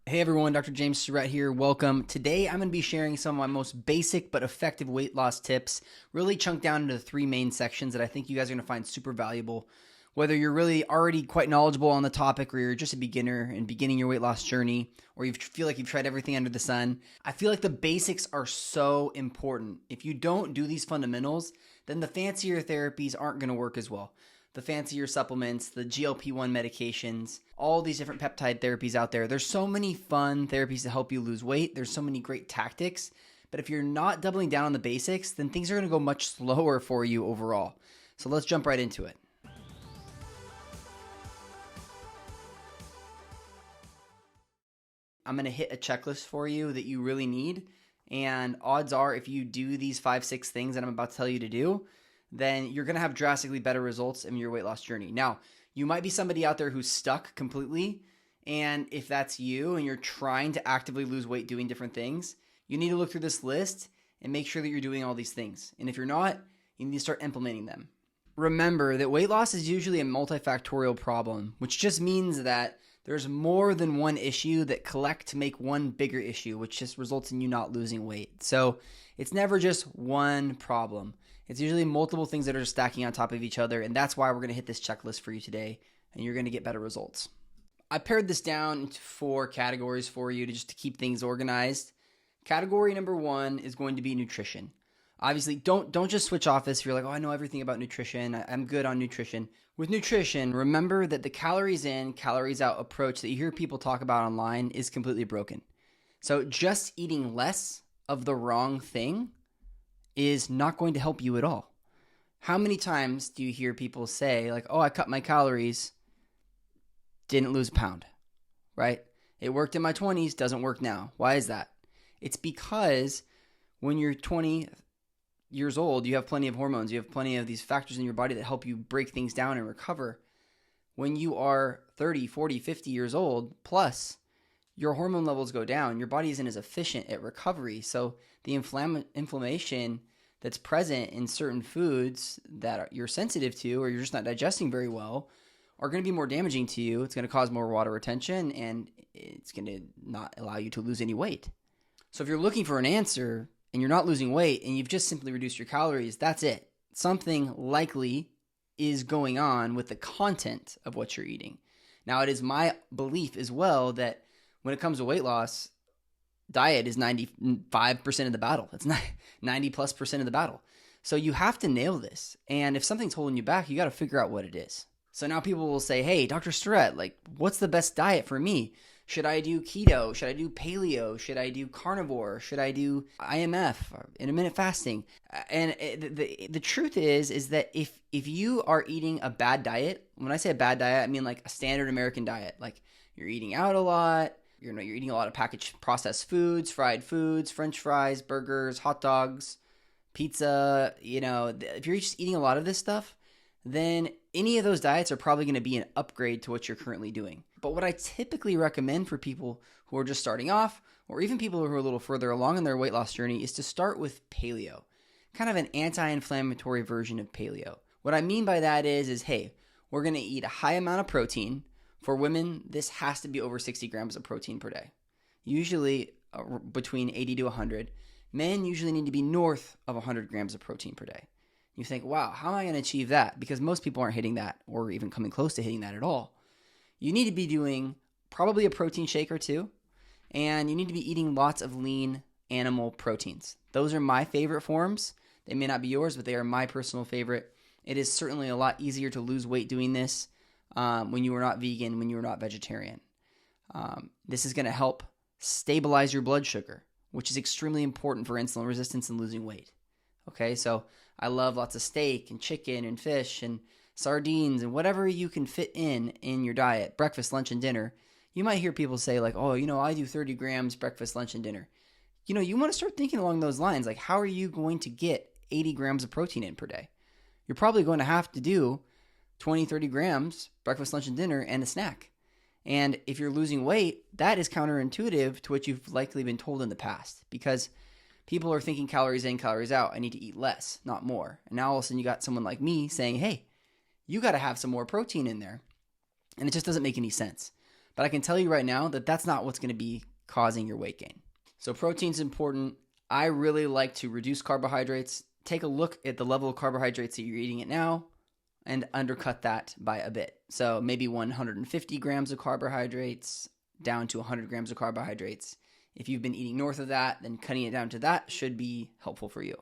Hey everyone, Dr. James Stirrett here. Welcome. Today I'm going to be sharing some of my most basic but effective weight loss tips, really chunked down into three main sections that I think you guys are going to find super valuable. Whether you're really already quite knowledgeable on the topic or you're just a beginner and beginning your weight loss journey, or you feel like you've tried everything under the sun, I feel like the basics are so important. If you don't do these fundamentals, then the fancier therapies aren't going to work as well. The fancier supplements, the GLP-1 medications, all these different peptide therapies out there. There's so many fun therapies to help you lose weight. There's so many great tactics. But if you're not doubling down on the basics, then things are going to go much slower for you overall. So let's jump right into it. I'm going to hit a checklist for you that you really need. And odds are if you do these 5-6 things that I'm about to tell you to do, then you're going to have drastically better results in your weight loss journey. Now, you might be somebody out there who's stuck completely. And if that's you and you're trying to actively lose weight doing different things, you need to look through this list and make sure that you're doing all these things. And if you're not, you need to start implementing them. Remember that weight loss is usually a multifactorial problem, which just means that there's more than one issue that collect to make one bigger issue, which just results in you not losing weight. So it's never just one problem. It's usually multiple things that are stacking on top of each other, and that's why we're going to hit this checklist for you today, and you're going to get better results. I pared this down into 4 categories for you to keep things organized. Category number 1 is going to be nutrition. Obviously, don't just switch off this if you're like, oh, I know everything about nutrition. I'm good on nutrition. With nutrition, remember that the calories in, calories out approach that you hear people talk about online is completely broken. So just eating less of the wrong thing is not going to help you at all. How many times do you hear people say like, oh, I cut my calories, didn't lose a pound, right? It worked in my 20s, doesn't work now. Why is that? It's because when you're 20 years old, you have plenty of hormones. You have plenty of these factors in your body that help you break things down and recover. When you are 30, 40, 50 years old plus, your hormone levels go down. Your body isn't as efficient at recovery. So the inflammation that's present in certain foods that you're sensitive to or you're just not digesting very well are going to be more damaging to you. It's going to cause more water retention and it's going to not allow you to lose any weight. So if you're looking for an answer and you're not losing weight and you've just simply reduced your calories, that's it. Something likely is going on with the content of what you're eating. Now, it is my belief as well that when it comes to weight loss, diet is 95% of the battle. It's not 90+% of the battle. So you have to nail this. And if something's holding you back, you got to figure out what it is. So now people will say, hey, Dr. Stirrett, like, what's the best diet for me? Should I do keto? Should I do paleo? Should I do carnivore? Should I do IMF, intermittent fasting? And the truth is that if you are eating a bad diet, when I say a bad diet, I mean like a standard American diet. Like you're eating out a lot, you're eating a lot of packaged processed foods, fried foods, French fries, burgers, hot dogs, pizza. If you're just eating a lot of this stuff, then any of those diets are probably going to be an upgrade to what you're currently doing. But what I typically recommend for people who are just starting off, or even people who are a little further along in their weight loss journey, is to start with paleo, kind of an anti-inflammatory version of paleo. What I mean by that is hey, we're going to eat a high amount of protein. For women, this has to be over 60 grams of protein per day, usually between 80 to 100. Men usually need to be north of 100 grams of protein per day. You think, wow, how am I going to achieve that? Because most people aren't hitting that or even coming close to hitting that at all. You need to be doing probably a protein shake or two, and you need to be eating lots of lean animal proteins. Those are my favorite forms. They may not be yours, but they are my personal favorite. It is certainly a lot easier to lose weight doing this when you are not vegan, when you are not vegetarian. This is going to help stabilize your blood sugar, which is extremely important for insulin resistance and losing weight. Okay, so I love lots of steak and chicken and fish and sardines and whatever you can fit in your diet, breakfast, lunch, and dinner. You might hear people say like, oh, I do 30 grams breakfast, lunch, and dinner. You want to start thinking along those lines. Like, how are you going to get 80 grams of protein in per day? You're probably going to have to do 20, 30 grams breakfast, lunch, and dinner and a snack. And if you're losing weight, that is counterintuitive to what you've likely been told in the past because people are thinking calories in, calories out. I need to eat less, not more. And now all of a sudden you got someone like me saying, hey, you got to have some more protein in there. And it just doesn't make any sense. But I can tell you right now that that's not what's going to be causing your weight gain. So protein's important. I really like to reduce carbohydrates. Take a look at the level of carbohydrates that you're eating it now and undercut that by a bit. So maybe 150 grams of carbohydrates down to 100 grams of carbohydrates. If you've been eating north of that, then cutting it down to that should be helpful for you.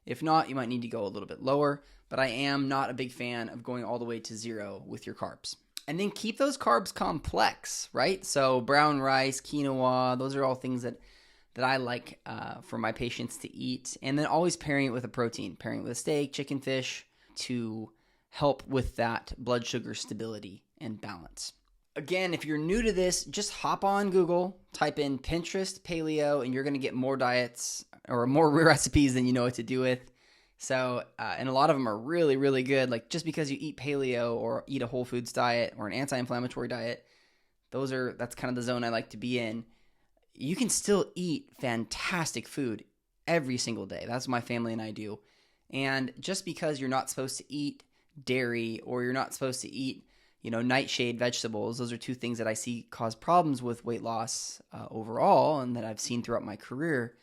If not, you might need to go a little bit lower, but I am not a big fan of going all the way to zero with your carbs. And then keep those carbs complex, right? So brown rice, quinoa, those are all things that I like for my patients to eat. And then always pairing it with a protein, pairing it with a steak, chicken, fish to help with that blood sugar stability and balance. Again, if you're new to this, just hop on Google, type in Pinterest, paleo, and you're going to get more diets or more recipes than you know what to do with. So, and a lot of them are really, really good. Like just because you eat paleo or eat a whole foods diet or an anti-inflammatory diet, that's kind of the zone I like to be in. You can still eat fantastic food every single day. That's what my family and I do. And just because you're not supposed to eat dairy or you're not supposed to eat, nightshade vegetables, those are two things that I see cause problems with weight loss overall and that I've seen throughout my career.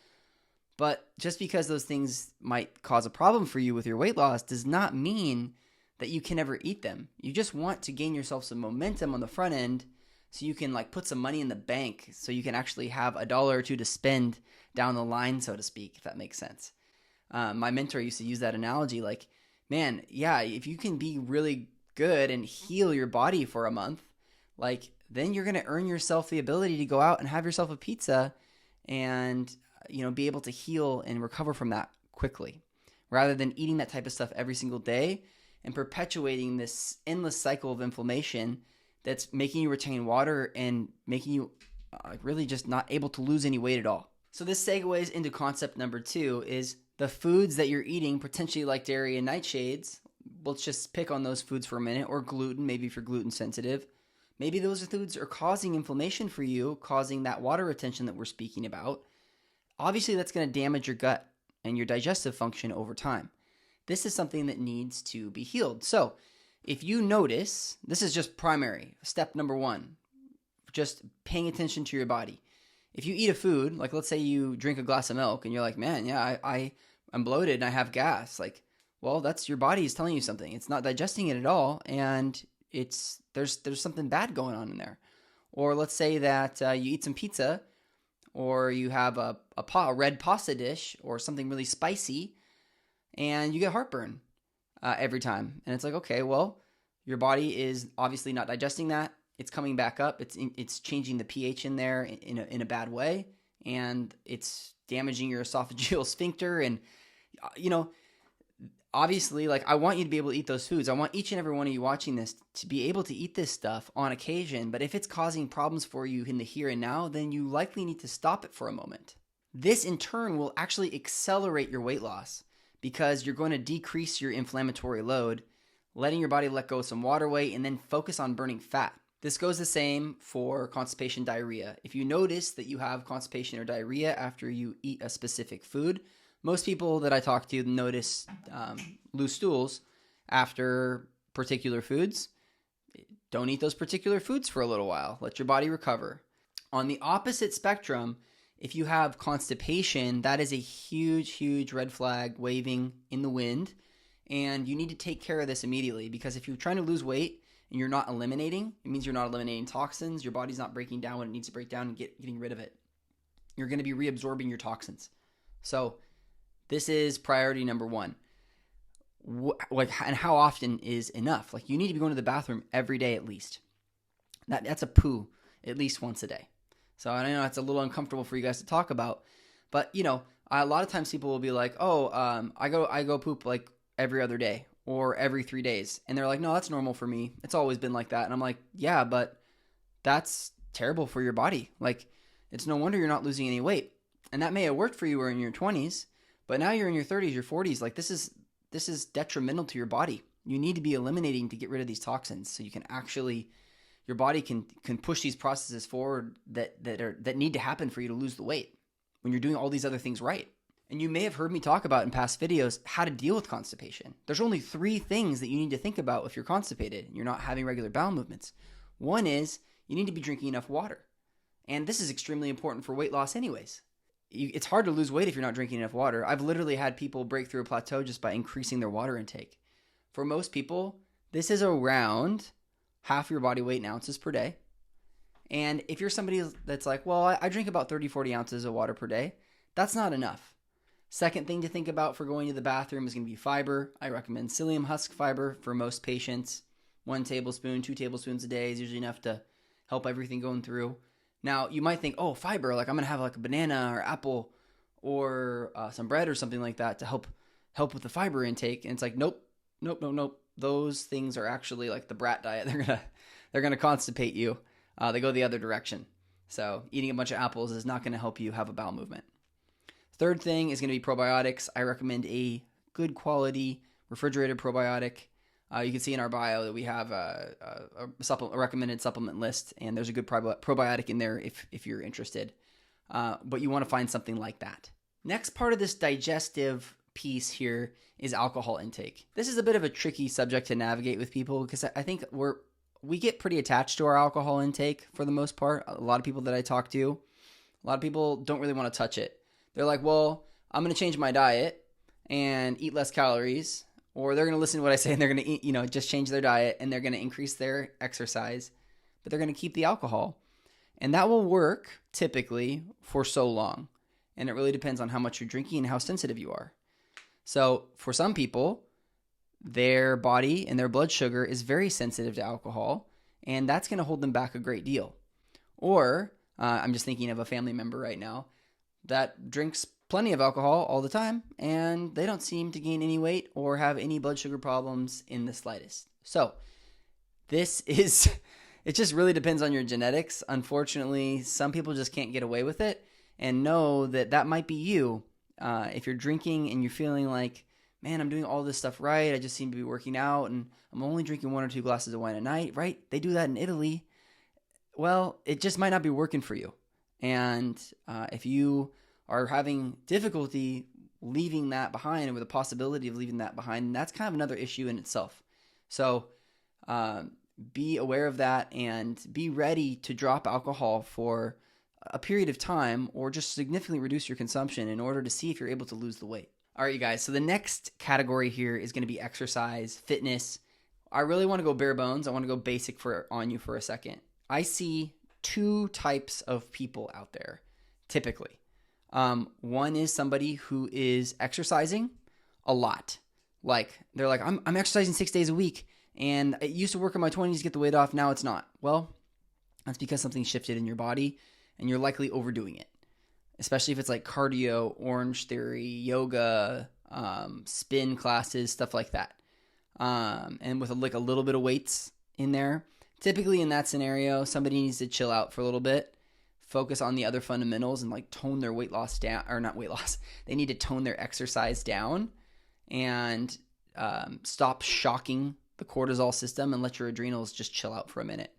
But just because those things might cause a problem for you with your weight loss does not mean that you can never eat them. You just want to gain yourself some momentum on the front end so you can put some money in the bank so you can actually have $1 or $2 to spend down the line, so to speak, if that makes sense. My mentor used to use that analogy man, yeah, if you can be really good and heal your body for a month, then you're going to earn yourself the ability to go out and have yourself a pizza and be able to heal and recover from that quickly, rather than eating that type of stuff every single day and perpetuating this endless cycle of inflammation that's making you retain water and making you really just not able to lose any weight at all. So this segues into concept number 2 is the foods that you're eating, potentially like dairy and nightshades. Let's just pick on those foods for a minute, or gluten, maybe if you're gluten sensitive. Maybe those foods are causing inflammation for you, causing that water retention that we're speaking about. Obviously, that's going to damage your gut and your digestive function over time. This is something that needs to be healed. So if you notice, this is just primary, step number 1, just paying attention to your body. If you eat a food, let's say you drink a glass of milk and you're like, man, yeah, I'm bloated and I have gas. Well, that's your body is telling you something. It's not digesting it at all, and there's something bad going on in there. Or let's say that you eat some pizza, or you have a red pasta dish or something really spicy, and you get heartburn every time. And it's okay, well, your body is obviously not digesting that. It's coming back up. It's changing the pH in there in a bad way, and it's damaging your esophageal sphincter. And obviously, I want you to be able to eat those foods. I want each and every one of you watching this to be able to eat this stuff on occasion. But if it's causing problems for you in the here and now, then you likely need to stop it for a moment. This in turn will actually accelerate your weight loss because you're going to decrease your inflammatory load, letting your body let go of some water weight and then focus on burning fat. This goes the same for constipation, diarrhea. If you notice that you have constipation or diarrhea after you eat a specific food, most people that I talk to notice loose stools after particular foods. Don't eat those particular foods for a little while. Let your body recover. On the opposite spectrum, if you have constipation, that is a huge, huge red flag waving in the wind. And you need to take care of this immediately, because if you're trying to lose weight and you're not eliminating, it means you're not eliminating toxins. Your body's not breaking down what it needs to break down and getting rid of it. You're going to be reabsorbing your toxins. So this is priority number 1. And how often is enough? You need to be going to the bathroom every day at least. That's a poo at least once a day. So I know it's a little uncomfortable for you guys to talk about, but a lot of times people will be like, I go poop every other day or every 3 days. And they're like, no, that's normal for me. It's always been like that. And I'm like, yeah, but that's terrible for your body. It's no wonder you're not losing any weight. And that may have worked for you in your 20s, but now you're in your 30s, your 40s. This is detrimental to your body. You need to be eliminating to get rid of these toxins so you can actually, your body can push these processes forward that need to happen for you to lose the weight when you're doing all these other things right. And you may have heard me talk about in past videos how to deal with constipation. There's only 3 things that you need to think about if you're constipated and you're not having regular bowel movements. One is you need to be drinking enough water. And this is extremely important for weight loss anyways. It's hard to lose weight if you're not drinking enough water. I've literally had people break through a plateau just by increasing their water intake. For most people, this is around half your body weight in ounces per day. And if you're somebody that's like, well, I drink about 30, 40 ounces of water per day, that's not enough. Second thing to think about for going to the bathroom is going to be fiber. I recommend psyllium husk fiber for most patients. 1 tablespoon, 2 tablespoons a day is usually enough to help everything going through. Now, you might think, oh, fiber, like I'm going to have like a banana or apple or some bread or something like that to help with the fiber intake. And it's like, nope. Those things are actually like the brat diet. They're gonna constipate you. They go the other direction. So eating a bunch of apples is not going to help you have a bowel movement. Third thing is going to be probiotics. I recommend a good quality refrigerated probiotic. You can see in our bio that we have a recommended supplement list, and there's a good probiotic in there if you're interested. But you want to find something like that. Next part of this digestive piece here is alcohol intake. This is a bit of a tricky subject to navigate with people because I think we get pretty attached to our alcohol intake for the most part. A lot of people that I talk to, a lot of people don't really want to touch it. They're like, well, I'm going to change my diet and eat less calories, or they're going to listen to what I say and they're going to eat, just change their diet and they're going to increase their exercise, but they're going to keep the alcohol. And that will work typically for so long. And it really depends on how much you're drinking and how sensitive you are. So for some people, their body and their blood sugar is very sensitive to alcohol, and that's going to hold them back a great deal. Or I'm just thinking of a family member right now that drinks plenty of alcohol all the time, and they don't seem to gain any weight or have any blood sugar problems in the slightest. So it just really depends on your genetics. Unfortunately, some people just can't get away with it, and know that might be you. If you're drinking and you're feeling like, man, I'm doing all this stuff right, I just seem to be working out, and I'm only drinking 1 or 2 glasses of wine a night, right? They do that in Italy. Well, it just might not be working for you. And if you are having difficulty leaving that behind, or with the possibility of leaving that behind, that's kind of another issue in itself. So be aware of that and be ready to drop alcohol for a period of time, or just significantly reduce your consumption in order to see if you're able to lose the weight. All right, you guys. So the next category here is going to be exercise, fitness. I really want to go bare bones. I want to go basic on you for a second. I see 2 types of people out there, typically. One is somebody who is exercising a lot. Like they're like, I'm exercising 6 days a week, and it used to work in my 20s to get the weight off. Now it's not. Well, that's because something shifted in your body, and you're likely overdoing it. Especially if it's like cardio, Orange Theory, yoga, spin classes, stuff like that. And with a little bit of weights in there. Typically in that scenario, somebody needs to chill out for a little bit, focus on the other fundamentals, and like tone their weight loss down, or not weight loss. They need to tone their exercise down and stop shocking the cortisol system and let your adrenals just chill out for a minute.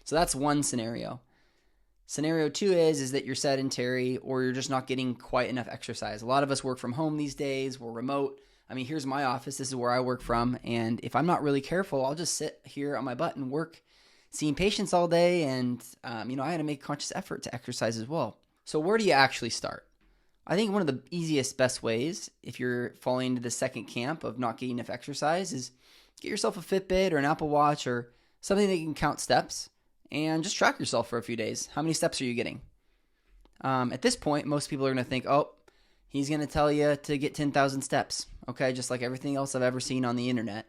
So that's one scenario. Scenario 2 is that you're sedentary, or you're just not getting quite enough exercise. A lot of us work from home these days. We're remote. I mean, here's my office. This is where I work from. And if I'm not really careful, I'll just sit here on my butt and work seeing patients all day. And, I had to make conscious effort to exercise as well. So where do you actually start? I think one of the easiest, best ways, if you're falling into the second camp of not getting enough exercise, is get yourself a Fitbit or an Apple Watch or something that you can count steps. And just track yourself for a few days. How many steps are you getting? At this point, most people are going to think, oh, he's going to tell you to get 10,000 steps. Okay, just like everything else I've ever seen on the internet.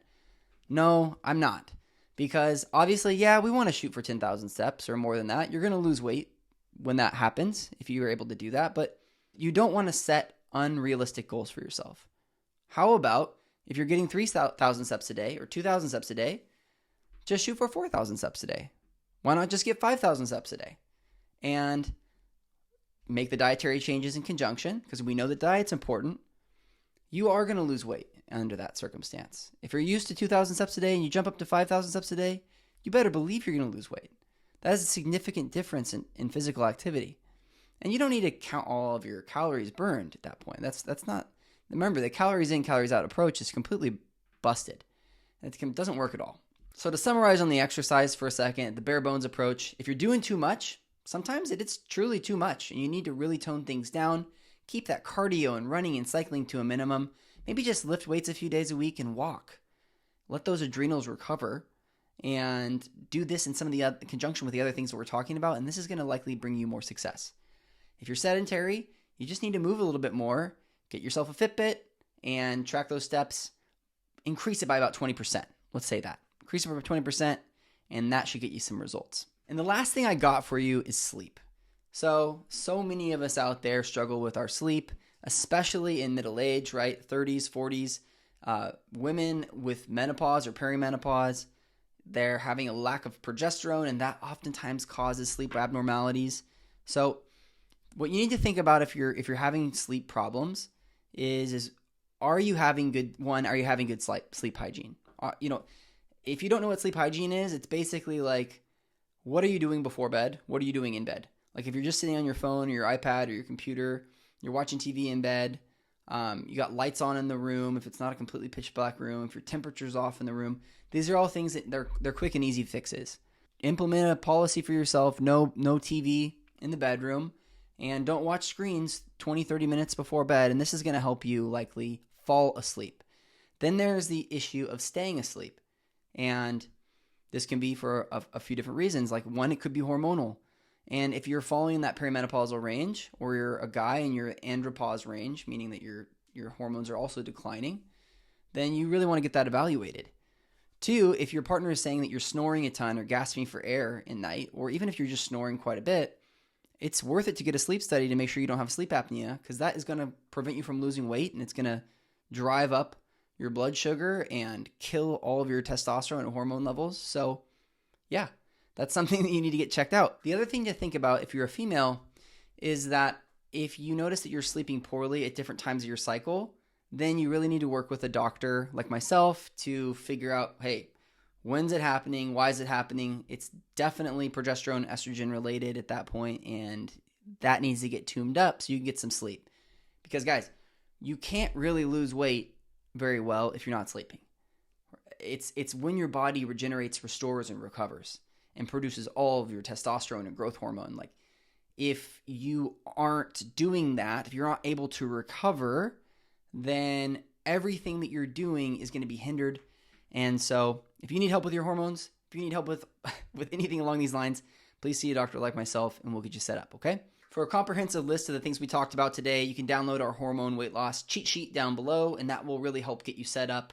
No, I'm not. Because obviously, we want to shoot for 10,000 steps or more than that. You're going to lose weight when that happens, if you are able to do that. But you don't want to set unrealistic goals for yourself. How about if you're getting 3,000 steps a day or 2,000 steps a day, just shoot for 4,000 steps a day. Why not just get 5,000 steps a day and make the dietary changes in conjunction? Because we know that diet's important. You are going to lose weight under that circumstance. If you're used to 2,000 steps a day and you jump up to 5,000 steps a day, you better believe you're going to lose weight. That is a significant difference in physical activity. And you don't need to count all of your calories burned at that point. That's not, remember, the calories in, calories out approach is completely busted. It doesn't work at all. So to summarize on the exercise for a second, the bare bones approach, if you're doing too much, sometimes it's truly too much and you need to really tone things down. Keep that cardio and running and cycling to a minimum. Maybe just lift weights a few days a week and walk. Let those adrenals recover and do this in some of the conjunction with the other things that we're talking about, and this is going to likely bring you more success. If you're sedentary, you just need to move a little bit more, get yourself a Fitbit and track those steps. Increase it by about 20%. Let's say that. Increase it by 20%, and that should get you some results. And the last thing I got for you is sleep. So many of us out there struggle with our sleep, especially in middle age, right? 30s, 40s. Women with menopause or perimenopause, they're having a lack of progesterone, and that oftentimes causes sleep abnormalities. So what you need to think about if you're having sleep problems is are you having good sleep hygiene? If you don't know what sleep hygiene is, it's basically like, what are you doing before bed? What are you doing in bed? Like if you're just sitting on your phone or your iPad or your computer, you're watching TV in bed, you got lights on in the room, if it's not a completely pitch black room, if your temperature's off in the room, these are all things that they're quick and easy fixes. Implement a policy for yourself, no TV in the bedroom, and don't watch screens 20, 30 minutes before bed, and this is going to help you likely fall asleep. Then there's the issue of staying asleep, and this can be for a few different reasons. Like one, it could be hormonal. And if you're following that perimenopausal range, or you're a guy in your andropause range, meaning that your hormones are also declining, then you really want to get that evaluated. Two, if your partner is saying that you're snoring a ton or gasping for air at night, or even if you're just snoring quite a bit, it's worth it to get a sleep study to make sure you don't have sleep apnea, because that is going to prevent you from losing weight, and it's going to drive up your blood sugar and kill all of your testosterone and hormone levels. So yeah, that's something that you need to get checked out. The other thing to think about if you're a female is that if you notice that you're sleeping poorly at different times of your cycle, then you really need to work with a doctor like myself to figure out, hey, when's it happening? Why is it happening? It's definitely progesterone, estrogen related at that point, and that needs to get tuned up so you can get some sleep. Because guys, you can't really lose weight very well if you're not sleeping. It's when your body regenerates, restores, and recovers and produces all of your testosterone and growth hormone. Like if you aren't doing that, if you're not able to recover, then everything that you're doing is going to be hindered. And so if you need help with your hormones, if you need help with anything along these lines, please see a doctor like myself and we'll get you set up, okay? For a comprehensive list of the things we talked about today, you can download our hormone weight loss cheat sheet down below, and that will really help get you set up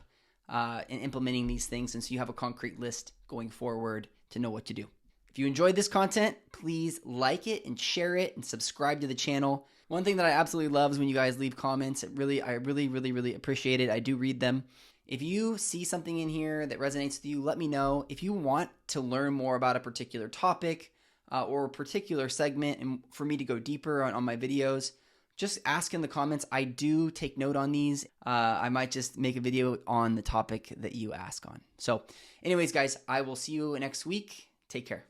in implementing these things, and so you have a concrete list going forward to know what to do. If you enjoyed this content, please like it and share it and subscribe to the channel. One thing that I absolutely love is when you guys leave comments. I really appreciate it. I do read them. If you see something in here that resonates with you, let me know. If you want to learn more about a particular topic or a particular segment and for me to go deeper on my videos, just ask in the comments. I do take note on these. I might just make a video on the topic that you ask on. So anyways, guys, I will see you next week. Take care.